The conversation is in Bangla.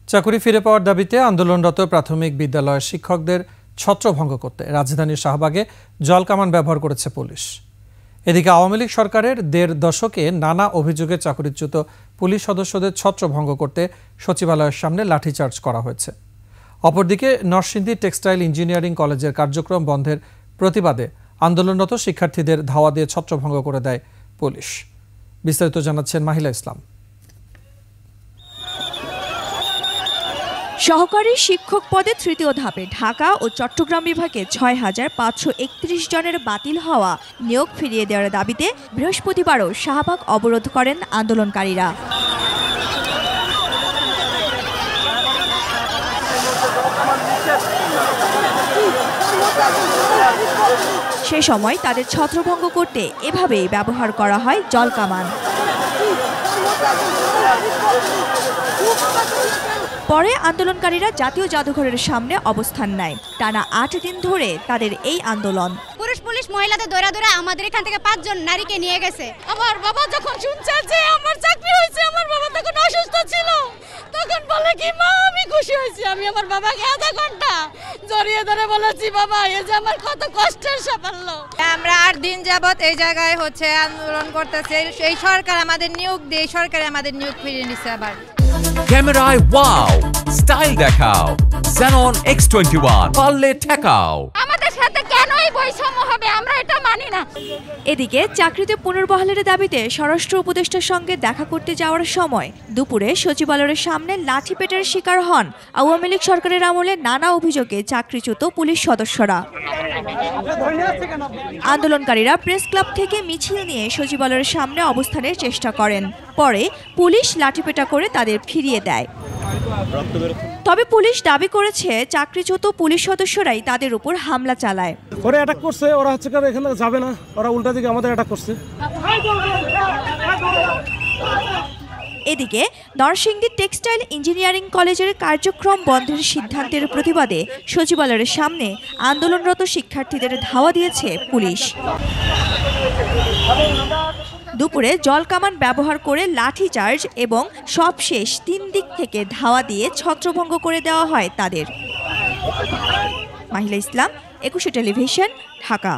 চাকরি ফিরে পাওয়ার দাবিতে আন্দোলনরত প্রাথমিক বিদ্যালয়ের শিক্ষকদের ছত্রভঙ্গ করতে রাজধানীর শাহবাগে জলকামান ব্যবহার করেছে পুলিশ। এদিকে আওয়ামী লীগ সরকারের ১.৫ দশকে নানা অভিযোগে চাকরিচ্যুত পুলিশ সদস্যদের ছত্রভঙ্গ করতে সচিবালয়ের সামনে লাঠিচার্জ করা হয়েছে। অপরদিকে নরসিংদী টেক্সটাইল ইঞ্জিনিয়ারিং কলেজের কার্যক্রম বন্ধের প্রতিবাদে আন্দোলনরত শিক্ষার্থীদের ধাওয়া দিয়ে ছত্রভঙ্গ করে দেয় পুলিশ। বিস্তারিত জানাচ্ছেন মাহিলা ইসলাম। সহকারী শিক্ষক পদে তৃতীয় ধাপে ঢাকা ও চট্টগ্রাম বিভাগে ৬,৫৩১ জনের বাতিল হওয়া নিয়োগ ফিরিয়ে দেওয়ার দাবিতে বৃহস্পতিবারও শাহবাগ অবরোধ করেন আন্দোলনকারীরা। সে সময় তাদের ছত্রভঙ্গ করতে এভাবেই ব্যবহার করা হয় জলকামান। পরে আন্দোলনকারীরা জাতীয় জাদুঘরের সামনে অবস্থান নেয়। টানা ৮ দিন ধরে তাদের এই আন্দোলন। পুলিশ মহিলাদের দৌড়া আমাদের এখান থেকে ৫ জন নারীকে নিয়ে গেছে। আমার বাবা যখন শুনছে যে আমার চাকরি হয়েছে, আমার বাবা তখন অসুস্থ ছিল, তখন বলে কি মা আমি খুশি হয়েছি। আমি আমার বাবাকে আধা ঘন্টা জড়িয়ে ধরে বলেছি, বাবা এই যে আমার কত কষ্টের সাফল্য। আমরা ৮ দিন যাবত এই জায়গায় আন্দোলন করতেছে। এই সরকার আমাদের নিয়োগ দিয়ে সরকারে আমাদের নিয়োগ ফিরিয়ে নিচ্ছে। আবার ক্যামেরায় ওয়াও, স্টাইল দেখাও, Xenon X21 পারলে ঠেকাও। আমাদের সাথে কেন এই বৈষম্য হবে, আমরা এটা মানি না। এদিকে চাকরিতে পুনর্বহালের দাবিতে স্বরাষ্ট্র উপদেষ্টার সঙ্গে দেখা করতে যাওয়ার সময় দুপুরে সচিবালয়ের সামনে লাঠিপেটার শিকার হন আওয়ামী লীগ সরকারের আমলে নানা অভিযোগে চাকরিচ্যুত পুলিশ সদস্যরা। আন্দোলনকারীরা প্রেস ক্লাব থেকে মিছিল নিয়ে সচিবালয়ের সামনে অবস্থানের চেষ্টা করেন। পরে পুলিশ লাঠিপেটা করে তাদের ফিরিয়ে দেয়। তবে পুলিশ দাবি করেছে চাকরিচ্যুত পুলিশ সদস্যরাই তাদের উপর হামলা চালায়। ওরা অ্যাটাক করছে, ওরা এখানে যাবে না, ওরা উল্টা দিকে আমাদের অ্যাটাক করছে। এদিকে নরসিংদী টেক্সটাইল ইঞ্জিনিয়ারিং কলেজের কার্যক্রম বন্ধের সিদ্ধান্তের প্রতিবাদে সচিবালয়ের সামনে আন্দোলনরত শিক্ষার্থীদের ধাওয়া দিয়েছে পুলিশ। দুপুরে জলকামান ব্যবহার করে লাঠিচার্জ এবং সবশেষ ৩ দিক থেকে ধাওয়া দিয়ে ছত্রভঙ্গ করে দেওয়া হয় তাদের। মাহিলা ইসলাম, ২১ টেলিভিশন, ঢাকা।